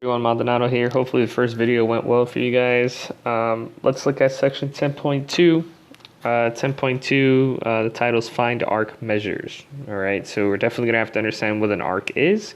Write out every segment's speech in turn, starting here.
Everyone, Maldonado here. Hopefully the first video went well for you guys. Let's look at section 10.2. 10.2, the title is Find Arc Measures. All right, so we're definitely going to have to understand what an arc is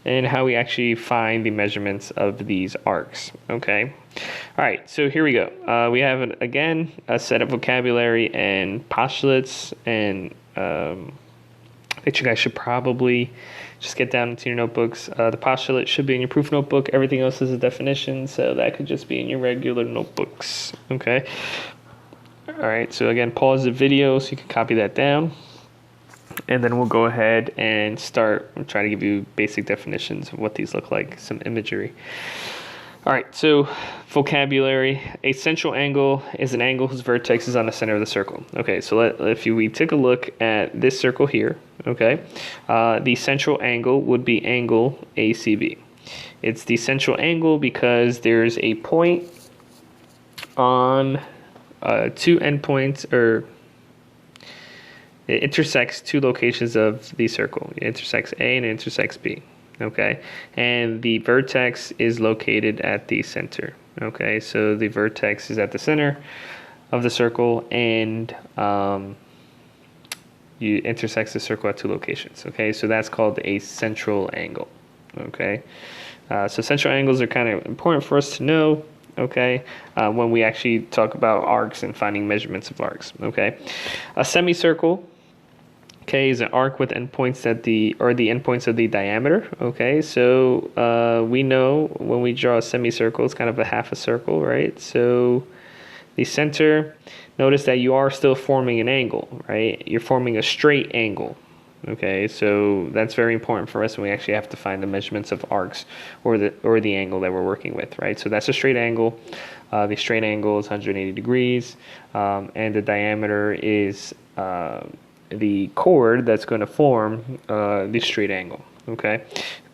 and how we actually find the measurements of these arcs. Okay. All right, so here we go. We have, again, a set of vocabulary and postulates, and that you guys should probably just get down into your notebooks. The postulate should be in your proof notebook. Everything else is a definition, so that could just be in your regular notebooks. Okay. All right, so again, pause the video so you can copy that down. And then we'll go ahead and start. I'm trying to give you basic definitions of what these look like, some imagery. All right, so vocabulary. A central angle is an angle whose vertex is on the center of the circle. Okay, so if we take a look at this circle here, okay, the central angle would be angle ACB. It's the central angle because there's a point on two endpoints, or it intersects two locations of the circle. It intersects A and it intersects B. Okay, and the vertex is located at the center. Okay, so the vertex is at the center of the circle, and you intersects the circle at two locations. Okay, so that's called a central angle. Okay, so central angles are kind of important for us to know. Okay, when we actually talk about arcs and finding measurements of arcs. Okay, a semicircle, okay, is an arc with endpoints at the endpoints of the diameter. Okay, so we know when we draw a semicircle, it's kind of a half a circle, right? So the center, notice that you are still forming an angle, right? You're forming a straight angle. Okay, so that's very important for us when we actually have to find the measurements of arcs or the angle that we're working with, right? So that's a straight angle. The straight angle is 180 degrees, and the diameter is the chord that's going to form the straight angle. Okay,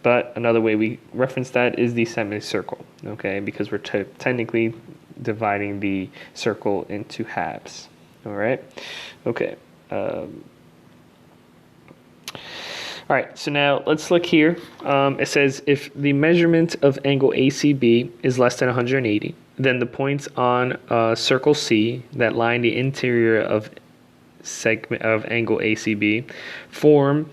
but another way we reference that is the semicircle. Okay, because we're technically dividing the circle into halves. All right. Okay. All right, so now let's look here. It says if the measurement of angle ACB is less than 180, then the points on circle C that line the interior of segment of angle ACB form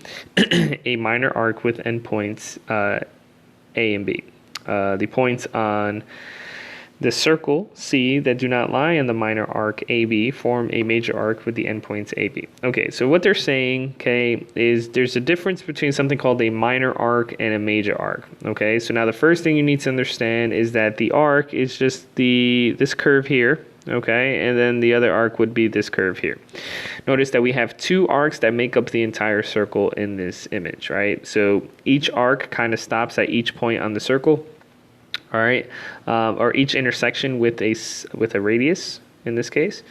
a minor arc with endpoints A and B. The points on the circle C that do not lie on the minor arc AB form a major arc with the endpoints AB. Okay, so what they're saying, okay, is there's a difference between something called a minor arc and a major arc. Okay, so now the first thing you need to understand is that the arc is just this curve here. Okay, and then the other arc would be this curve here. Notice that we have two arcs that make up the entire circle in this image, right? So each arc kind of stops at each point on the circle. All right, or each intersection with a radius in this case.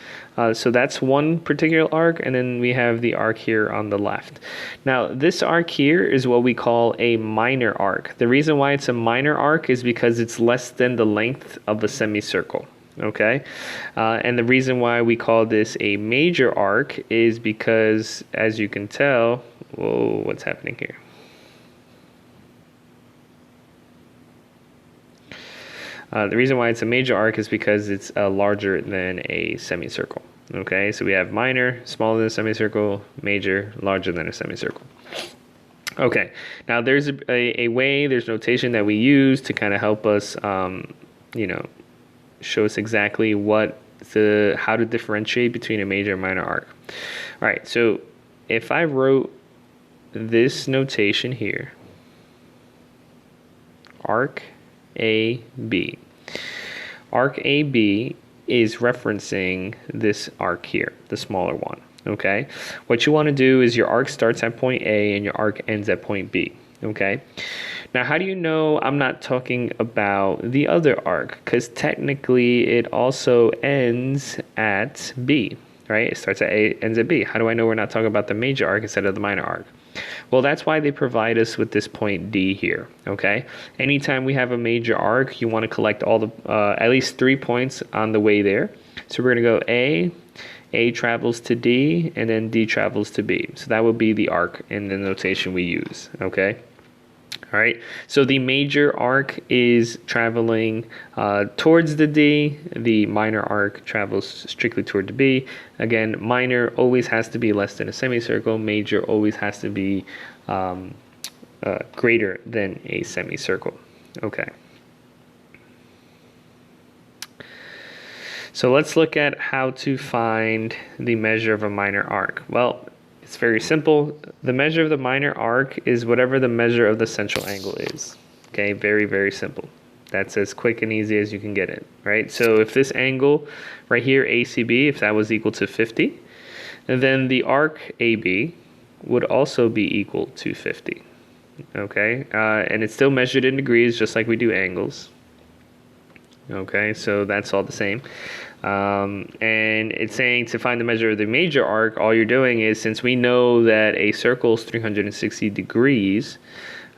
So that's one particular arc, and then we have the arc here on the left. Now this arc here is what we call a minor arc. The reason why it's a minor arc is because it's less than the length of a semicircle. Okay, and the reason why we call this a major arc is because, as you can tell, whoa, what's happening here? The reason why it's a major arc is because it's larger than a semicircle. Okay, so we have minor, smaller than a semicircle, major, larger than a semicircle. Okay, now there's a way, there's notation that we use to kind of help us, show us exactly how to differentiate between a major and minor arc. All right, so if I wrote this notation here, arc AB. Arc AB is referencing this arc here, the smaller one. Okay, what you want to do is your arc starts at point A and your arc ends at point B. Okay, now how do you know I'm not talking about the other arc? Because technically it also ends at B, right? It starts at A, ends at B. How do I know we're not talking about the major arc instead of the minor arc? Well, that's why they provide us with this point D here, okay? Anytime we have a major arc, you want to collect all the, at least 3 points on the way there. So we're going to go A travels to D, and then D travels to B. So that would be the arc in the notation we use, okay? All right, so the major arc is traveling towards the D. The minor arc travels strictly toward the B. Again, minor always has to be less than a semicircle. Major always has to be greater than a semicircle. Okay. So let's look at how to find the measure of a minor arc. Well, it's very simple. The measure of the minor arc is whatever the measure of the central angle is. Okay, very, very simple. That's as quick and easy as you can get it, right? So if this angle right here, ACB, if that was equal to 50, then the arc AB would also be equal to 50. Okay, and it's still measured in degrees just like we do angles. Okay, so that's all the same. And it's saying to find the measure of the major arc, all you're doing is, since we know that a circle is 360 degrees,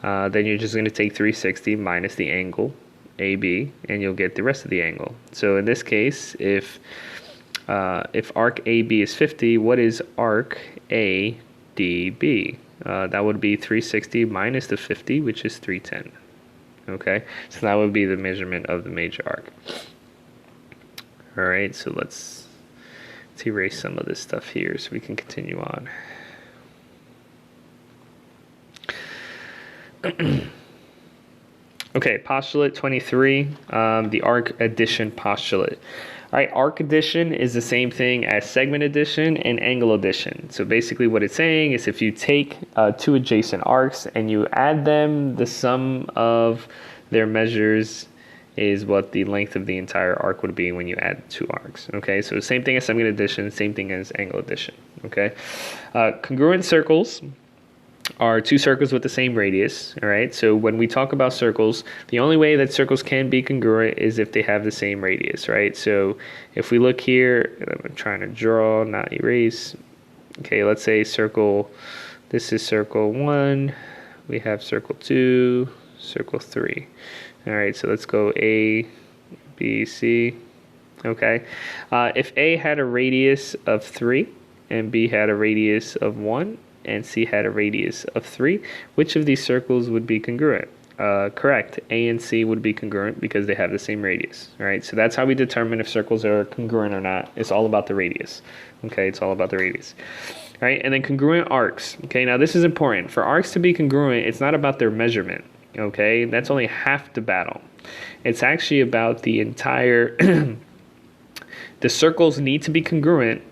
then you're just going to take 360 minus the angle AB, and you'll get the rest of the angle. So in this case, if arc AB is 50, what is arc ADB? That would be 360 minus the 50, which is 310. Okay, so that would be the measurement of the major arc. All right, so let's erase some of this stuff here so we can continue on. Okay, postulate 23, the arc addition postulate. All right, arc addition is the same thing as segment addition and angle addition. So basically what it's saying is if you take two adjacent arcs and you add them, the sum of their measures is what the length of the entire arc would be when you add two arcs. Okay, so same thing as segment addition, same thing as angle addition. Okay, congruent circles are two circles with the same radius. All right, so when we talk about circles, the only way that circles can be congruent is if they have the same radius, right? So if we look here, I'm trying to draw, not erase. Okay, let's say circle, this is circle 1, we have circle 2, circle 3. All right, so let's go A, B, C. Okay, if A had a radius of 3 and B had a radius of 1 and C had a radius of 3, which of these circles would be congruent? Correct, A and C would be congruent because they have the same radius. All right, so that's how we determine if circles are congruent or not. It's all about the radius. Okay, it's all about the radius. All right, and then congruent arcs. Okay, now this is important. For arcs to be congruent, it's not about their measurement. Okay, that's only half the battle. It's actually about the entire the circles need to be congruent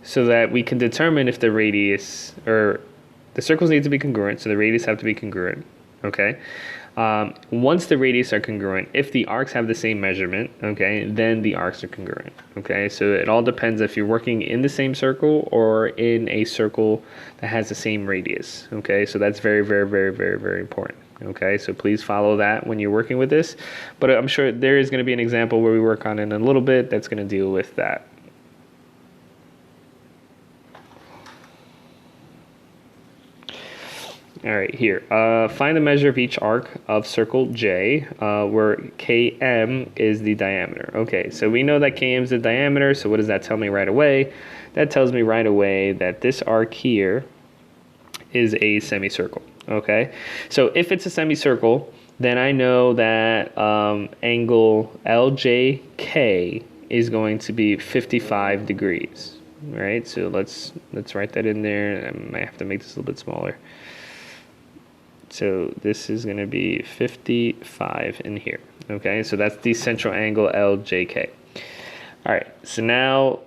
so that we can determine if the radius, or the circles need to be congruent, so the radius have to be congruent. Okay, once the radius are congruent, if the arcs have the same measurement, okay, then the arcs are congruent. Okay, so it all depends if you're working in the same circle or in a circle that has the same radius. Okay, so that's very, very, very, very, very important. Okay, so please follow that when you're working with this, but I'm sure there is going to be an example where we work on it in a little bit that's going to deal with that. All right, here. Find the measure of each arc of circle J, where Km is the diameter. Okay, so we know that Km is the diameter, so what does that tell me right away? That tells me right away that this arc here is a semicircle. Okay, so if it's a semicircle, then I know that angle LJK is going to be 55 degrees. All right, so let's write that in there. I might have to make this a little bit smaller. So this is going to be 55 in here. Okay, so that's the central angle LJK. All right, so now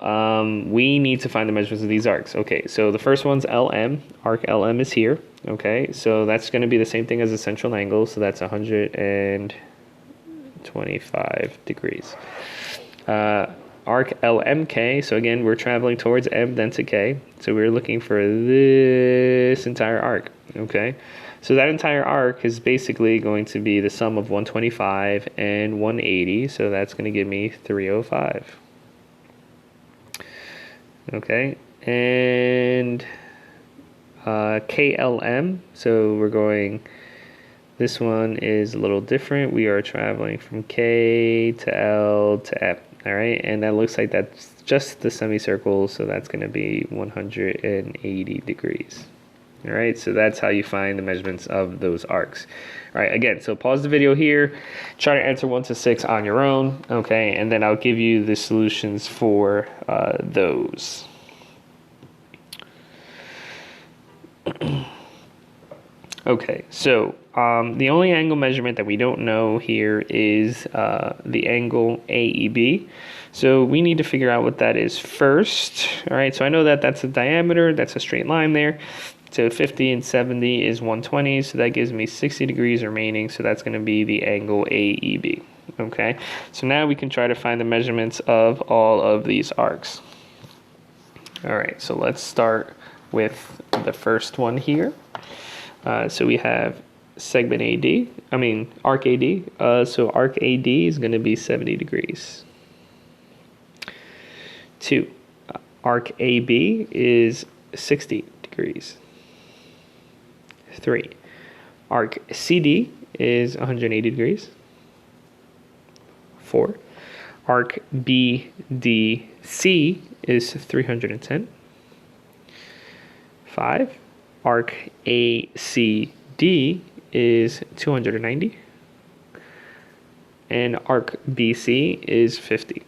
we need to find the measurements of these arcs. Okay, so the first one's LM. Arc LM is here. Okay, so that's going to be the same thing as the central angle. So that's 125 degrees. Arc LMK, so again, we're traveling towards M, then to K. So we're looking for this entire arc. Okay, so that entire arc is basically going to be the sum of 125 and 180. So that's going to give me 305. Okay, and KLM, so we're going, this one is a little different. We are traveling from K to L to M. All right, and that looks like that's just the semicircle, so that's going to be 180 degrees. All right, so that's how you find the measurements of those arcs. All right, again, so pause the video here, try to answer 1 to 6 on your own, okay, and then I'll give you the solutions for those. Okay, so the only angle measurement that we don't know here is the angle AEB. So we need to figure out what that is first. All right, so I know that that's a diameter, that's a straight line there. So 50 and 70 is 120, so that gives me 60 degrees remaining, so that's going to be the angle AEB. Okay, so now we can try to find the measurements of all of these arcs. All right, so let's start with the first one here. So we have segment arc AD. So arc AD is going to be 70 degrees. 2, arc AB is 60 degrees. 3, arc CD is 180 degrees. 4, arc BDC is 310. 5, arc ACD is 290. And arc BC is 50.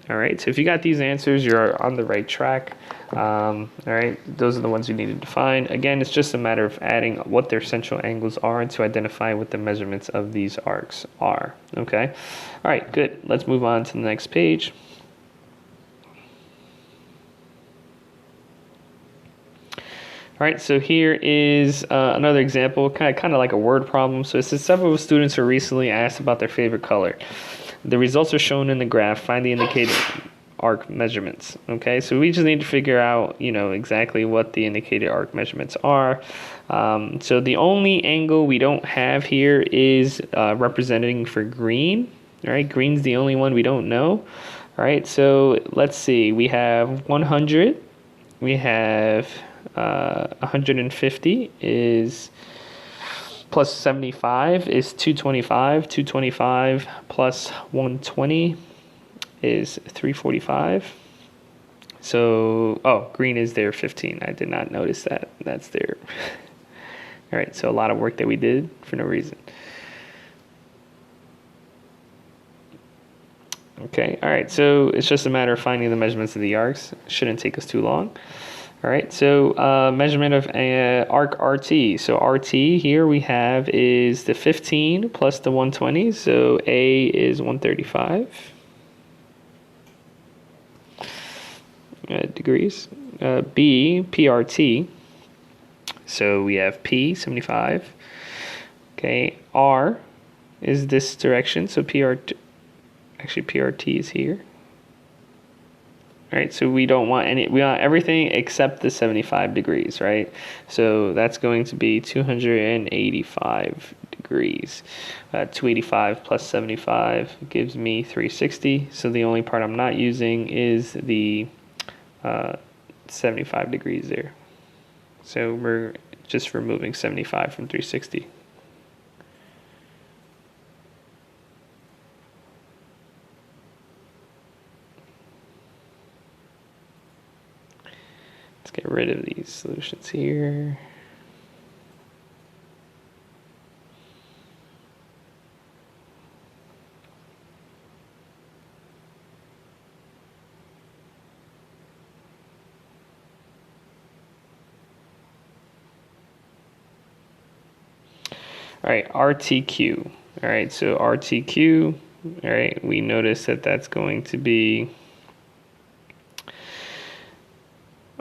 All right, so if you got these answers, you're on the right track. All right, those are the ones you needed to find. Again, it's just a matter of adding what their central angles are to identify what the measurements of these arcs are. Okay, all right, good. Let's move on to the next page. All right, so here is another example, kind of like a word problem. So it says several students were recently asked about their favorite color. The results are shown in the graph. Find the indicated arc measurements. Okay, so we just need to figure out, exactly what the indicated arc measurements are. So the only angle we don't have here is representing for green. All right, green's the only one we don't know. All right, so let's see. We have 100. We have 150 is plus 75 is 225. 225 plus 120 is 345. So, green is there 15. I did not notice that. That's there. All right, so a lot of work that we did for no reason. Okay, all right, so it's just a matter of finding the measurements of the arcs. Shouldn't take us too long. All right, so measurement of arc RT. So RT here we have is the 15 plus the 120. So A is 135 degrees. B, PRT. So we have P, 75. Okay, R is this direction. So PRT is here. All right, so we want everything except the 75 degrees, right? So that's going to be 285 degrees. 285 plus 75 gives me 360. So the only part I'm not using is the 75 degrees there. So we're just removing 75 from 360. Let's get rid of these solutions here. All right, RTQ. All right, so RTQ, all right, we notice that that's going to be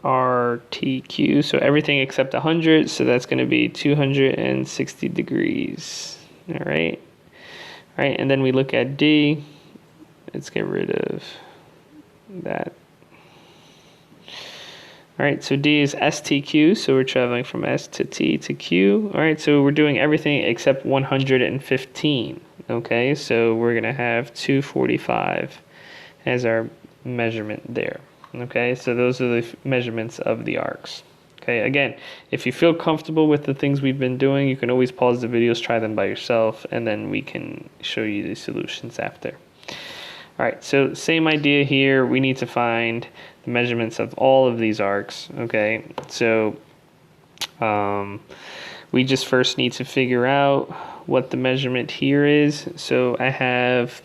RTQ, so everything except 100, so that's going to be 260 degrees. All right, and then we look at D. Let's get rid of that. All right, so D is STQ, so we're traveling from S to T to Q. All right, so we're doing everything except 115. Okay, so we're going to have 245 as our measurement there. Okay, so those are the measurements of the arcs. Okay, again, if you feel comfortable with the things we've been doing, you can always pause the videos, try them by yourself, and then we can show you the solutions after. All right, so same idea here. We need to find the measurements of all of these arcs. Okay, so We just first need to figure out what the measurement here is. So I have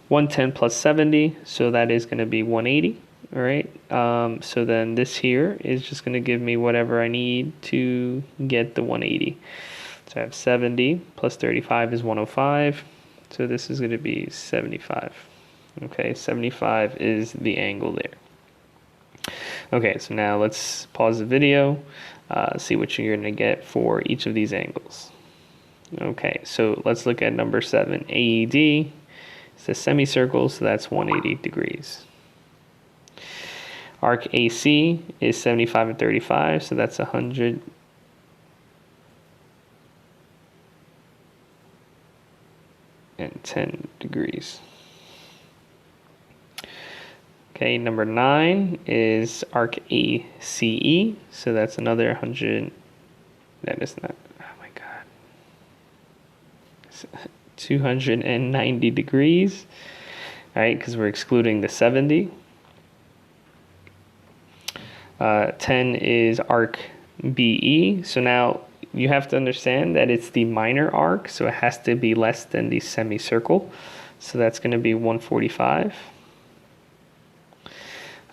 110 plus 70, so that is going to be 180. All right. So then this here is just going to give me whatever I need to get the 180. So I have 70 plus 35 is 105. So this is going to be 75. Okay, 75 is the angle there. Okay, so now let's pause the video, see what you're going to get for each of these angles. Okay, so let's look at number 7. AED is a semicircle, so that's 180 degrees. Arc AC is 75 and 35, so that's 110 degrees. Okay, number 9 is arc ACE, so that's another 100. That is not, oh my God, 290 degrees. All right, because we're excluding the 70. 10 is arc BE. So now you have to understand that it's the minor arc, so it has to be less than the semicircle. So that's going to be 145.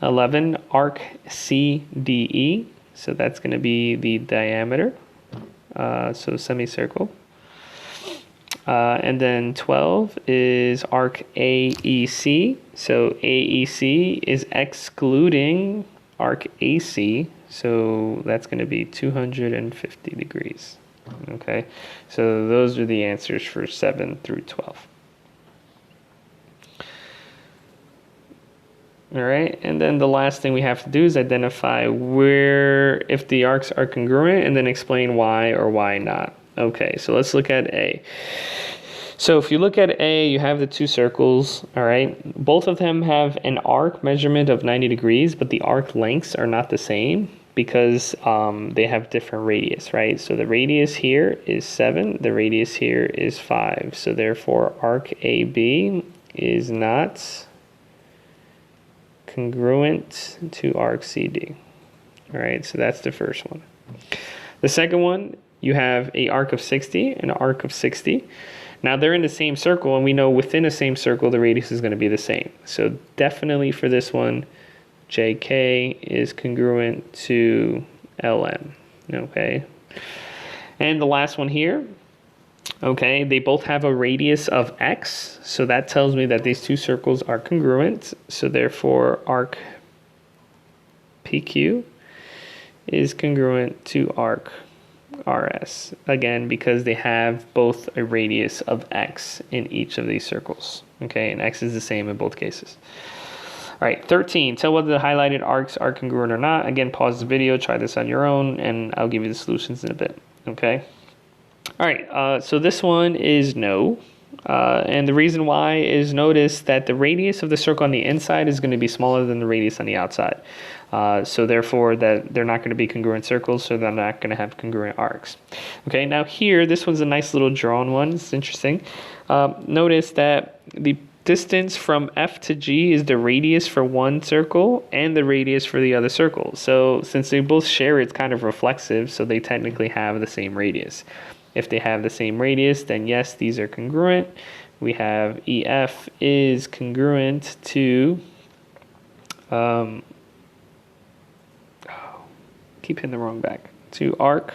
11, arc CDE. So that's going to be the diameter, so semicircle. And then 12 is arc AEC. So AEC is excluding arc AC, so that's going to be 250 degrees. Okay, so those are the answers for 7 through 12. All right, and then the last thing we have to do is identify where, if the arcs are congruent, and then explain why or why not. Okay, so let's look at A. So if you look at A, you have the two circles, all right? Both of them have an arc measurement of 90 degrees, but the arc lengths are not the same because they have different radius, right? So the radius here is 7, the radius here is 5. So therefore, arc AB is not congruent to arc CD. All right, so that's the first one. The second one, you have a arc of 60 and an arc of 60. Now they're in the same circle, and we know within the same circle the radius is going to be the same. So definitely for this one, JK is congruent to LM. Okay. And the last one here, okay, they both have a radius of X, so that tells me that these two circles are congruent. So therefore, arc PQ is congruent to arc RS, again, because they have both a radius of X in each of these circles. Okay, and X is the same in both cases. All right, 13, tell whether the highlighted arcs are congruent or not. Again, pause the video, try this on your own, and I'll give you the solutions in a bit. Okay. All right, so this one is no. And the reason why is, notice that the radius of the circle on the inside is going to be smaller than the radius on the outside. So therefore, that they're not going to be congruent circles, so they're not going to have congruent arcs. Okay, now here, this one's a nice little drawn one. It's interesting. Notice that the distance from F to G is the radius for one circle and the radius for the other circle. So since they both share, it's kind of reflexive, so they technically have the same radius. If they have the same radius, then yes, these are congruent. We have EF is congruent to, keep hitting the wrong back, to arc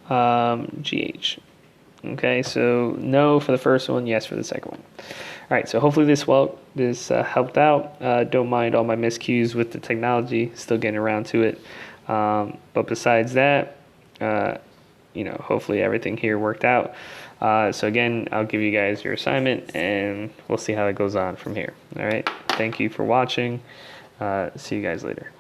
GH. Okay, so no for the first one, yes for the second one. All right, so hopefully this helped out. Don't mind all my miscues with the technology, still getting around to it. But besides that, hopefully everything here worked out. So again, I'll give you guys your assignment and we'll see how it goes on from here. All right. Thank you for watching. See you guys later.